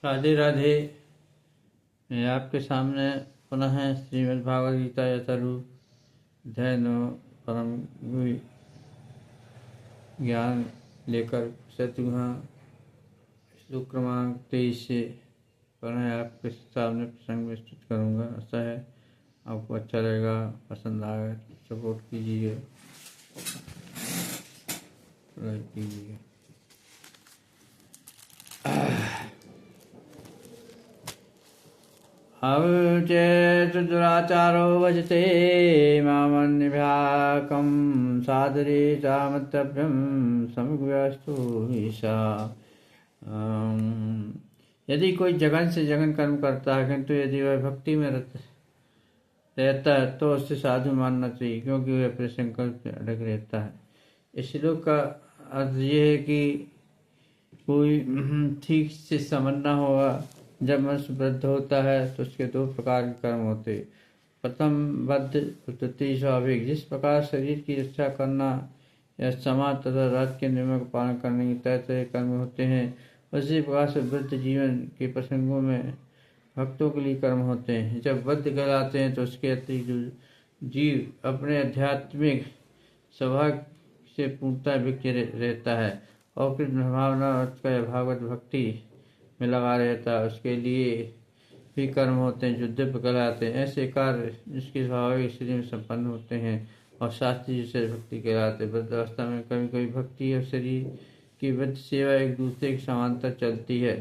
राधे राधे। मैं आपके सामने पुनः श्रीमद् भागवत गीता यथारूप अध्याय 9 परम गुह्य ज्ञान लेकर शतुहा श्लोक क्रमांक 23 से पुनः आपके सामने प्रसंग विस्तृत करूँगा। ऐसा है आपको अच्छा लगेगा, पसंद आएगा, सपोर्ट कीजिए, लाइक कीजिए। अवचेत दुराचारो भजते मामन्यभ्याकं सादरे चामतव्यं समग्रस्तु ईशा। यदि कोई जघन से जघन कर्म करता है किंतु यदि वह भक्ति में रहता है तो उससे साधु मानना चाहिए, क्योंकि वह अपने संकल्प में अड़ग रहता है। इस श्लोक का अर्थ ये है कि कोई ठीक से समझना होगा। जब मनुष्य वृद्ध होता है तो उसके दो प्रकार के कर्म होते। प्रथम बद्ध, द्वितीय स्वाभाविक। जिस प्रकार शरीर की रक्षा करना या समाज तथा राष्ट्र के नियमों का पालन करने के तय तय कर्म होते हैं, उसी प्रकार से वृद्ध जीवन के प्रसंगों में भक्तों के लिए कर्म होते हैं। जब वृद्ध कहलाते हैं तो उसके अतिरिक्त जीव अपने आध्यात्मिक स्वभाव से पूर्णतः विकसित रहता है और कृष्ण भावना का भागवत भक्ति में लगा रहता है। उसके लिए भी कर्म होते हैं जो दिव्य कहलाते हैं। ऐसे कार्य जिसकी स्वाभाविक स्थिति में संपन्न होते हैं और शास्त्रीय जिसे भक्ति कहलाते हैं। वृद्धावस्था में कभी कभी भक्ति और शरीर की वृद्ध सेवा एक दूसरे के समांतर चलती है,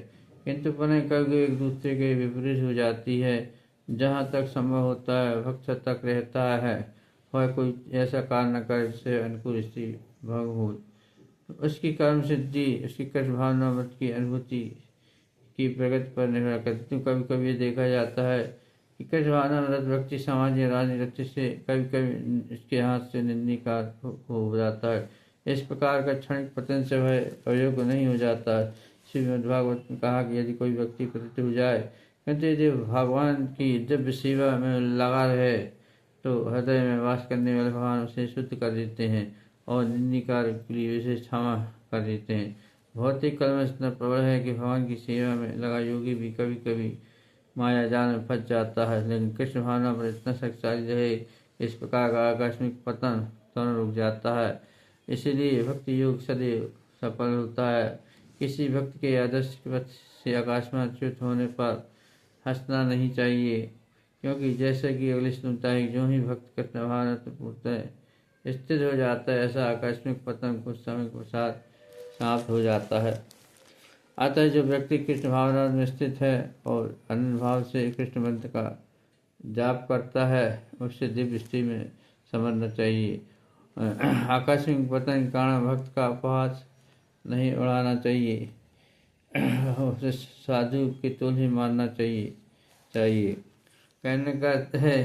किंतु पुनः कभी एक दूसरे के विपरीत हो जाती है। जहाँ तक संभव होता है भक्त तक रहता है, वह कोई ऐसा कार्य न करे जिससे अनुकूल स्थिति भंग हो। उसकी कर्म सिद्धि उसकी कृष्ण भावना व्रत की अनुभूति की प्रगति पर निर्भर करती है। कभी कभी ये देखा जाता है कि कृष्ण भावना व्रत व्यक्ति समाज या राजनीति से कभी कभी इसके हाथ से निंदनीकार हो जाता है। इस प्रकार का क्षणिक पतन से वह अयोग्य नहीं हो जाता। श्रीमद् भागवत में कहा कि यदि कोई व्यक्ति पतित हो जाए किंतु यदि भगवान की दिव्य सेवा में लगा रहे तो हृदय में वास करने वाले भगवान उसे शुद्ध कर देते हैं और निंदनीकार के लिए उसे क्षमा कर देते हैं। भौतिक कर्म इतना प्रबल है कि भगवान की सेवा में लगा योगी भी कभी कभी माया जाल में फंस जाता है, लेकिन कृष्ण भावना पर इतना शक्तिशाली रहे इस प्रकार का आकस्मिक पतन तुरंत रुक जाता है। इसीलिए भक्ति योग सदैव सफल होता है। किसी भक्त के आदर्श से आकाश में अच्युत होने पर हंसना नहीं चाहिए, क्योंकि जैसे कि अगली सुनता है जो ही भक्त कृष्ण भावना से पूर्णतः स्थिर हो जाता है, ऐसा आकस्मिक पतन कुछ समय के साथ समाप्त हो जाता है। अतः जो व्यक्ति कृष्ण भावना में स्थित है और अनन्य भाव से कृष्ण मंत्र का जाप करता है उससे दिव्य स्थिति में समझना चाहिए। आकस्मिक पतन के कारण भक्त का उपहास नहीं उड़ाना चाहिए, उसे साधु के तुल्य ही मानना चाहिए। कहने का अर्थ है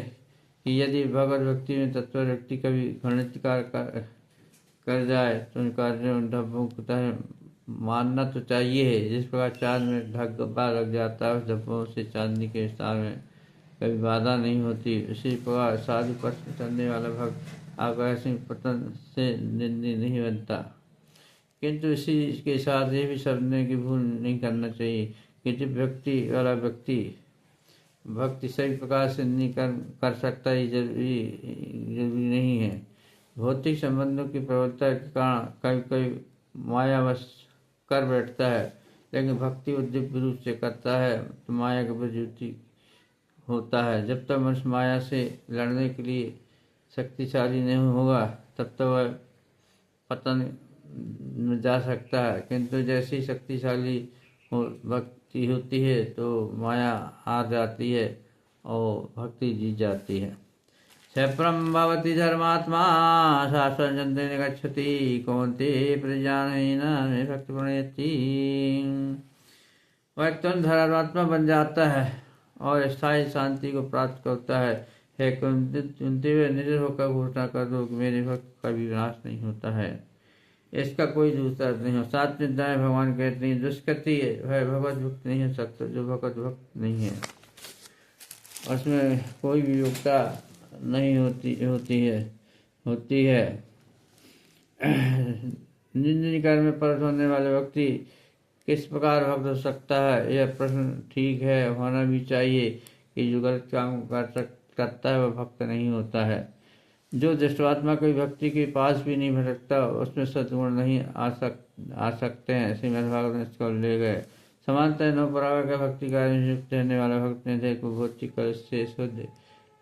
कि यदि भगवत भक्ति में तत्पर व्यक्ति कभी घृणित कार्य कर जाए तो उन कार्यों ढब्बों को मानना तो चाहिए है। जिस प्रकार चांद में धब्बा लग जाता है, उस धब्बों से चांदनी के विस्तार में कभी बाधा नहीं होती। उसी प्रकार साधु पथ में चलने वाला भक्त आकस्मिक पतन से निंदी नहीं बनता। किंतु इसी के साथ ये भी समझने की भूल नहीं करना चाहिए कि जब व्यक्ति वाला व्यक्ति भक्ति सही प्रकार से नहीं कर सकता, ये जरूरी नहीं है। भौतिक संबंधों की प्रबलता के कारण कभी कभी मायावश कर बैठता है, लेकिन भक्ति वो दिव्य रूप से करता है तो माया का विद्युति होता है। जब तक मनुष्य माया से लड़ने के लिए शक्तिशाली नहीं होगा तब तक वह पतन में जा सकता है, किंतु जैसी शक्तिशाली भक्ति होती है तो माया हार जाती है और भक्ति जीत जाती है। क्षप्रम भवति धर्मात्मा शास्त्रजन्ते गच्छति कौन्ते प्रजानेन मे भक्ति प्रणयति। वह तुरंत धर्मात्मा बन जाता है और स्थायी शांति को प्राप्त करता है। हे कुंती वे निर्भय होकर घोषणा कर दो कि मेरे भक्त का भी विनाश नहीं होता है। इसका कोई दूसरा नहीं हो। सात विद्याएं भगवान कहते हैं दुष्कृति है भगवत भक्त नहीं हो सकता जो भगवत भक्त नहीं है, उसमें कोई भी योग्यता नहीं होती है। निंदनीय कर्म में परत होने वाले व्यक्ति किस प्रकार भक्त हो सकता है? यह प्रश्न ठीक है, होना भी चाहिए कि जो गलत काम करता है वह भक्त नहीं होता है। जो दृष्टात्मा कोई भक्ति के पास भी नहीं भटकता, उसमें सद्गुण नहीं आ सकते हैं। श्रीमद् भागवत में इसको ले गए। समानतः नौ प्रकार का भक्ति कार्य में युक्त रहने वाला भक्त निधेय को भौतिक कल से शुद्ध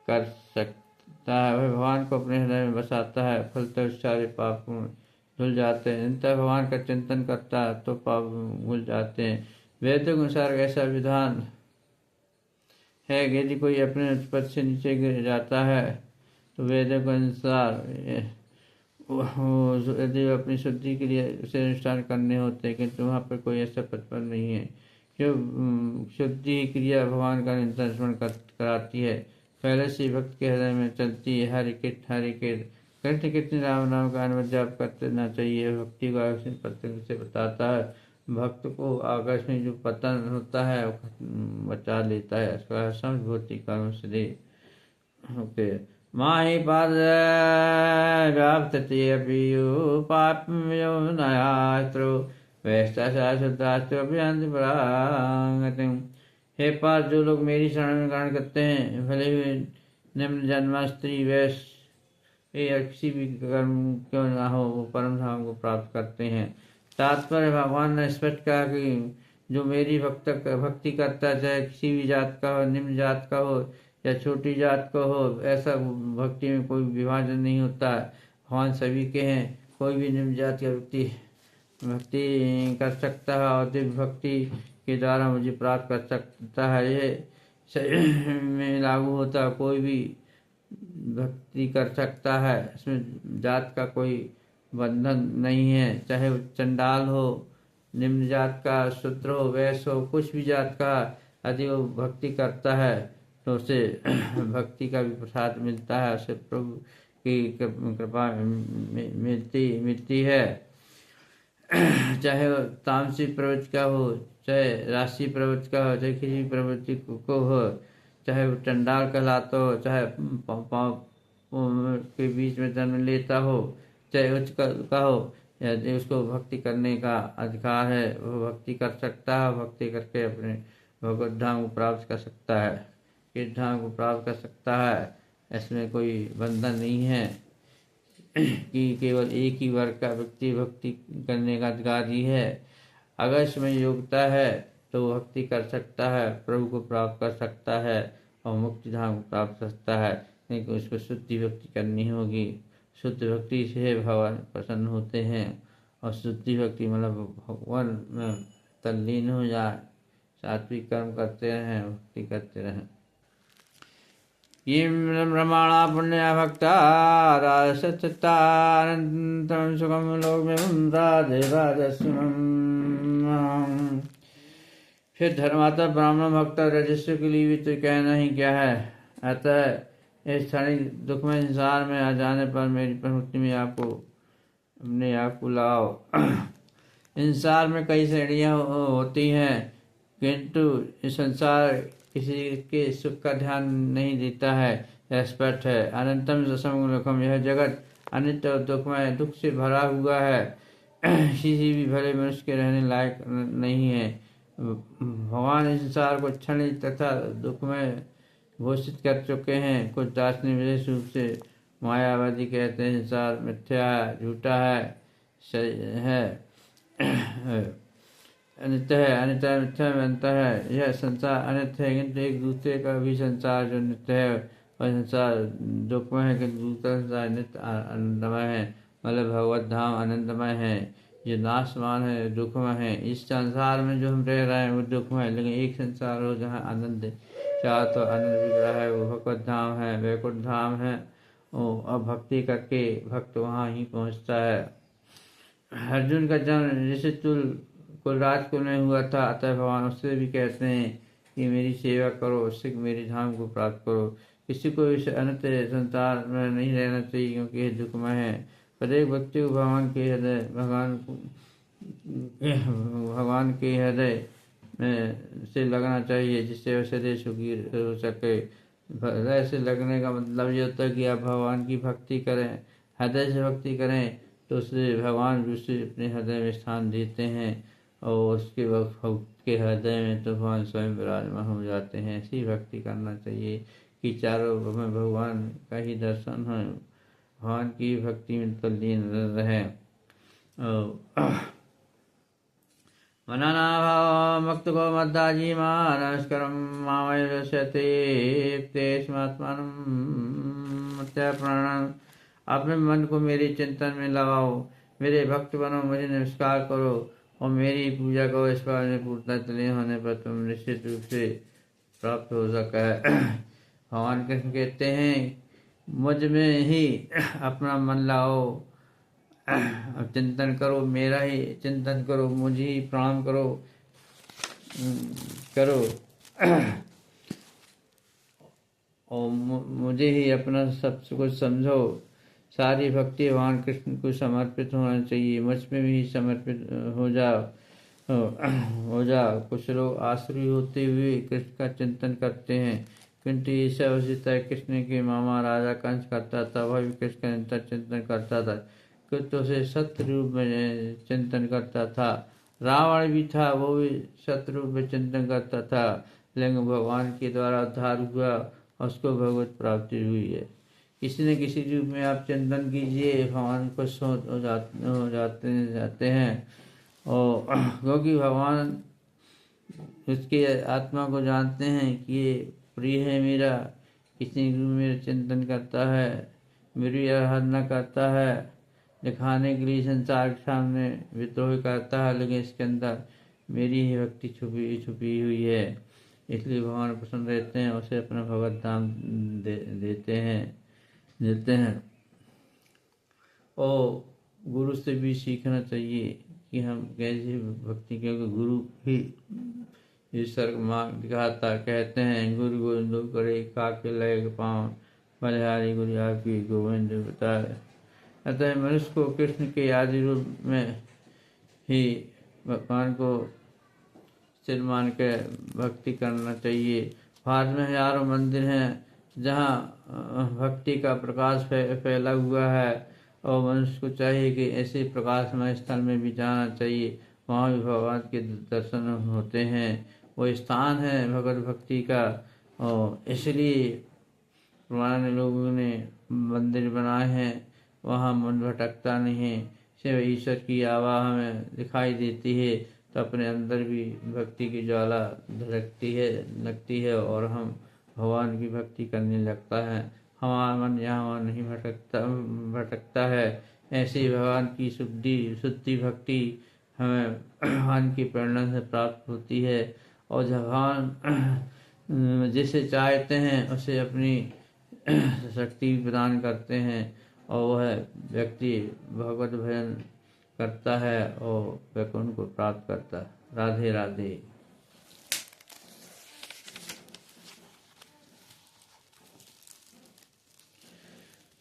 कर सकता है। वह भगवान को अपने हृदय में बसाता है, फलतः सारे पाप धुल जाते हैं। अंततः भगवान का चिंतन करता है तो पाप भूल जाते हैं। वेद के अनुसार ऐसा विधान है, यदि कोई अपने पद से नीचे गिर जाता है तो वेद के अनुसार यदि अपनी शुद्धि के लिए उसे अनुष्ठान करने होते हैं, किंतु वहाँ पर कोई ऐसा पद नहीं है। जो शुद्धि क्रिया भगवान का निरंतर स्मरण कराती है, पहले से भक्त के हृदय में चलती है। हरि कित कृष्ण कितने राम नाम का अनुमत जाप करना चाहिए। भक्ति को आकर्षण पत्र से बताता है। भक्त को आकर्षण जो पतन होता है बचा लेता है। समझभूति कर्म से ओके माहि पाद व्याप्तते अपियो पापमयो नयास्त्रो वैष्टा शुद्धास्त्रो अभियांति परागतिम। हे पार्थ, जो लोग मेरी शरण में ग्रहण करते हैं, भले ही निम्न जन्मा स्त्री वैश्य या किसी भी कर्म क्यों ना हो, वो परम धाम को प्राप्त करते हैं। तात्पर्य भगवान ने स्पष्ट कहा कि जो मेरी भक्ति करता है, चाहे किसी भी जात का हो, निम्न जात का हो या छोटी जात का हो, ऐसा भक्ति में कोई विभाजन नहीं होता है। भगवान सभी के हैं। कोई भी निम्न जात की भक्ति कर सकता है और दिव्य भक्ति के द्वारा मुझे प्राप्त कर सकता है। यह सभी में लागू होता है। कोई भी भक्ति कर सकता है, इसमें जात का कोई बंधन नहीं है। चाहे वो चंडाल हो, निम्न जात का, शूद्र हो, वैश्य हो, कुछ भी जात का, यदि वो भक्ति करता है तो उसे भक्ति का भी प्रसाद मिलता है, उसे प्रभु की कृपा मिलती है। चाहे वो तामसी प्रवृत्ति का हो, चाहे राशि प्रवृत्ति का हो, चाहे किसी प्रवृत्ति को हो, चाहे वो चंडाल कहलाता हो, चाहे के बीच में जन्म लेता हो, चाहे उच्च का हो, यदि उसको भक्ति करने का अधिकार है, वो भक्ति कर सकता है। भक्ति करके अपने भगवत धाम को प्राप्त कर सकता है, किस धाम को प्राप्त कर सकता है। इसमें कोई बंधन नहीं है कि केवल एक ही वर्ग का व्यक्ति भक्ति करने का अधिकारी है। अगर इसमें योग्यता है तो भक्ति कर सकता है, प्रभु को प्राप्त कर सकता है और मुक्ति धाम को प्राप्त कर सकता है। लेकिन उसको शुद्धि भक्ति करनी होगी। शुद्ध भक्ति से भगवान प्रसन्न होते हैं और शुद्धि भक्ति मतलब भगवान में तल्लीन हो जाए, सात्विक कर्म करते रहें, भक्ति करते रहें। ये ब्रह्मणा पुण्य भक्ता राजसत्तानंतम सुखम लोक में राधे राधे। फिर धर्मात्मा ब्राह्मण भक्त रजस्व के लिए भी तो कहना ही क्या है। अतः इस क्षणिक दुख में संसार में आ जाने पर मेरी प्रमुक्ति में आपको अपने आप को लाओ। संसार में कई श्रेणियाँ होती हैं, किंतु इस संसार किसी के सुख का ध्यान नहीं देता है। यह स्पष्ट है। अनंतम ससम लोकम, यह जगत अनित्य और दुखमय, दुख से भरा हुआ है। किसी भी भले मनुष्य के रहने लायक नहीं है। भगवान इस संसार को क्षणिक तथा दुखमय घोषित कर चुके हैं। कुछ दार्शनिक विशेष रूप से मायावादी कहते हैं संसार मिथ्या है, झूठा है अनित्य है, अनित्य मिथ्या में अंतर है। यह संसार अनित्य है, किंतु एक दूसरे का भी संसार जो नित्य है और संसार दुखमय है, किंतु दूसरा संसार नित्य आनंदमय है। मतलब भगवत धाम आनंदमय है, ये नाशवान है, दुखमय है। इस संसार में जो हम रह रहे हैं वो दुखमय है, लेकिन एक संसार हो जहाँ आनंद चाह तो आनंद बिक रहा है, वो भगवत धाम है, वैकुंठ धाम है। और भक्ति करके भक्त वहाँ ही पहुँचता है। अर्जुन का जन्म ऋषितुल कुलराज कुल में हुआ था, अतः भगवान उससे भी कहते हैं कि मेरी सेवा करो, उससे मेरी धाम को प्राप्त करो। किसी को इस अनंत संसार में नहीं रहना चाहिए, क्योंकि यह दुखमय है। प्रत्येक व्यक्ति को भगवान के हृदय में से लगना चाहिए, जिससे वह सदैव सुखी हो सके। हृदय से लगने का मतलब ये होता है कि आप भगवान की भक्ति करें, हृदय से भक्ति करें, तो उससे भगवान उसे अपने हृदय में स्थान देते हैं और उसके भक्त के हृदय में तो भगवान स्वयं विराजमान हो जाते हैं। ऐसी भक्ति करना चाहिए कि चारों में भगवान का ही दर्शन हो, भगवान की भक्ति में तल्लीन रहे। मननाभाव मुक्त को मद्दाजी नमस्करम मामयते स्मात्मानं प्राणम। अपने मन को मेरे चिंतन में लगाओ, मेरे भक्त बनो, मुझे नमस्कार करो और मेरी पूजा करो। इस बार में पूर्णता तलीन होने पर तुम निश्चित रूप से प्राप्त हो सका है। भगवान कृष्ण कहते हैं मुझ में ही अपना मन लाओ, अब चिंतन करो, मेरा ही चिंतन करो, मुझे ही प्रणाम करो करो और मुझे ही अपना सब कुछ समझो। सारी भक्ति भगवान कृष्ण को समर्पित होना चाहिए, मुझ में भी समर्पित हो जाओ। कुछ लोग आश्रय होते हुए कृष्ण का चिंतन करते हैं, किंतु ये सब उसी तरह कृष्ण के मामा राजा कंस करता था। वह भी कृष्ण का निरंतर चिंतन करता था, किंतु उसे सत्य रूप में चिंतन करता था। रावण भी था, वो भी सत्य रूप में चिंतन करता था, लेकिन भगवान के द्वारा उद्धार हुआ, उसको भगवत प्राप्ति हुई है। किसी न किसी रूप में आप चिंतन कीजिए, भगवान को हो जाते हैं। और क्योंकि भगवान उसकी आत्मा को जानते हैं कि ये प्रिय है मेरा, किसी रूप में मेरा चिंतन करता है, मेरी आराधना करता है, दिखाने के लिए संसार के सामने विद्रोह करता है, लेकिन इसके अंदर मेरी ही भक्ति छुपी हुई है। इसलिए भगवान प्रसन्न रहते हैं, उसे अपना भगवत धाम देते हैं। और गुरु से भी सीखना चाहिए कि हम कैसे भक्ति, क्योंकि गुरु ही ईश्वर का मार्ग दिखाता। कहते हैं गुरु गोविंद करे काके लय पाँव, बलिहारी गुरु आपकी गोविंद बताए। अतः मनुष्य को कृष्ण के आदि रूप में ही भगवान को सिर मान के भक्ति करना चाहिए। भारत में हजारों मंदिर हैं जहाँ भक्ति का प्रकाश फैला हुआ है, और मनुष्य को चाहिए कि ऐसे प्रकाशमय स्थल में भी जाना चाहिए, वहाँ भी भगवान के दर्शन होते हैं। वो स्थान है भगवत भक्ति का, और इसलिए पुराने लोगों ने मंदिर बनाए हैं, वहाँ मन भटकता नहीं है। सिर्फ ईश्वर की आवाज़ हमें दिखाई देती है तो अपने अंदर भी भक्ति की ज्वाला लगती है और हम भगवान की भक्ति करने लगता है। हमारा मन यहाँ नहीं भटकता है। ऐसी भगवान की शुद्धि भक्ति हमें भगवान की प्रेरणा से प्राप्त होती है, और जब भगवान जिसे चाहते हैं उसे अपनी शक्ति प्रदान करते हैं, और वह व्यक्ति भगवत भजन करता है और वैकुंठ को प्राप्त करता है। राधे राधे।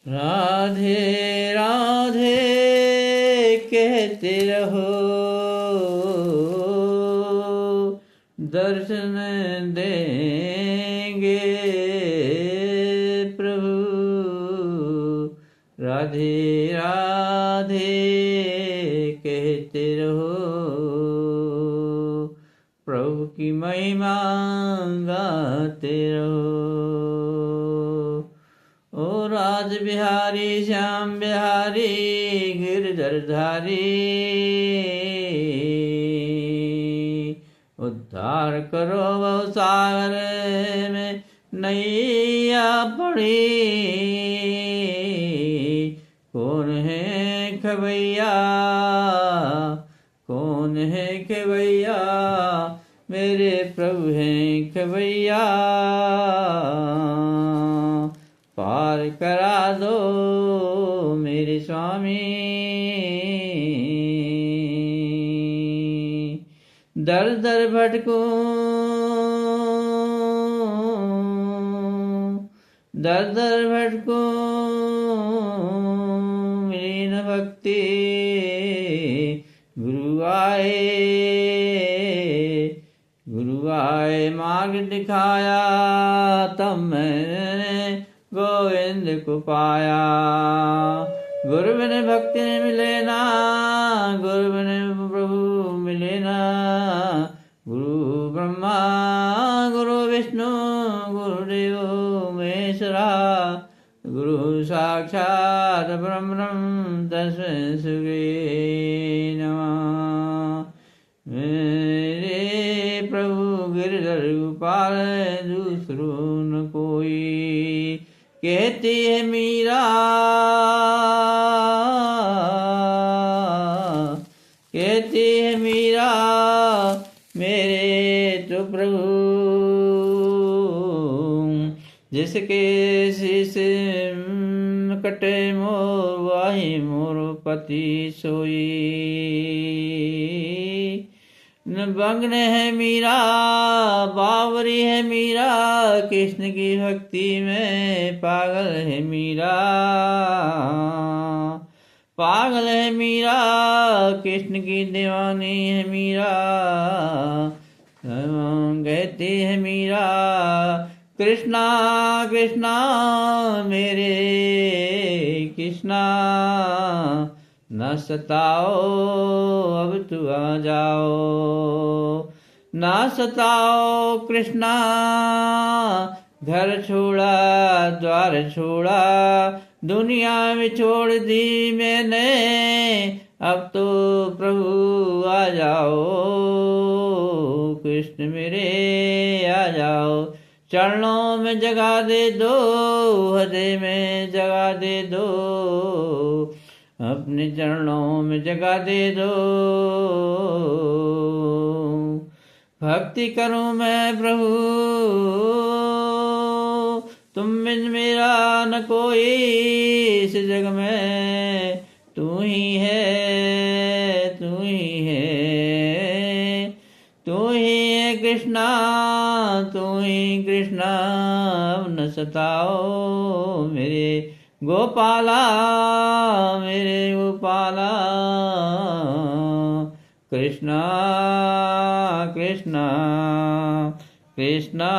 राधे राधे कहते रहो, दर्शन देंगे प्रभु। राधे राधे कहते रहो, प्रभु की महिमा गाते रहो। ओ राज बिहारी श्याम बिहारी गिरधरधारी, उद्धार करो बहु सागर में नैया पड़ी। कौन है खबैया, कौन है खबैया, मेरे प्रभु हैं खबैया। पार करा दो मेरे स्वामी, दर दर भटकूं, दर दर भटकूं, मेरी न भक्ति गुरु आए मार्ग दिखाया, तब मैंने गोविंद को पाया। गुरु बिन भक्ति न मिले ना, गुरु बिन प्रभु मिले ना। गुरु ब्रह्मा गुरु विष्णु गुरुदेव महेश्वरा, गुरु साक्षात् ब्रह्म तस्मै श्री नमः। मेरे प्रभु गिरधर गोपाल दूसरों न कोई, कहती है मीरा, कहती है मीरा मेरे तो प्रभु, जिसके शीश कटे मोर वाही मोर पति सोई। भंगन है मीरा बावरी है मीरा, कृष्ण की भक्ति में पागल है मीरा, पागल है मीरा कृष्ण की दीवानी है मीरा। कहती है मीरा कृष्णा कृष्णा मेरे कृष्णा, न सताओ अब तू आ जाओ, न सताओ कृष्णा। घर छोड़ा द्वार छोड़ा दुनिया में छोड़ दी मैंने, अब तो प्रभु आ जाओ, कृष्ण मेरे आ जाओ। चरणों में जगा दे दो, हृदय में जगा दे दो, अपने चरणों में जगा दे दो। भक्ति करूं मैं प्रभु तुम बिन मेरा न कोई, इस जग में तू ही है, तू ही है, तू ही है कृष्णा, तू ही कृष्णा। अब न सताओ मेरे गोपाला, मेरे गोपाला, कृष्णा कृष्णा कृष्णा।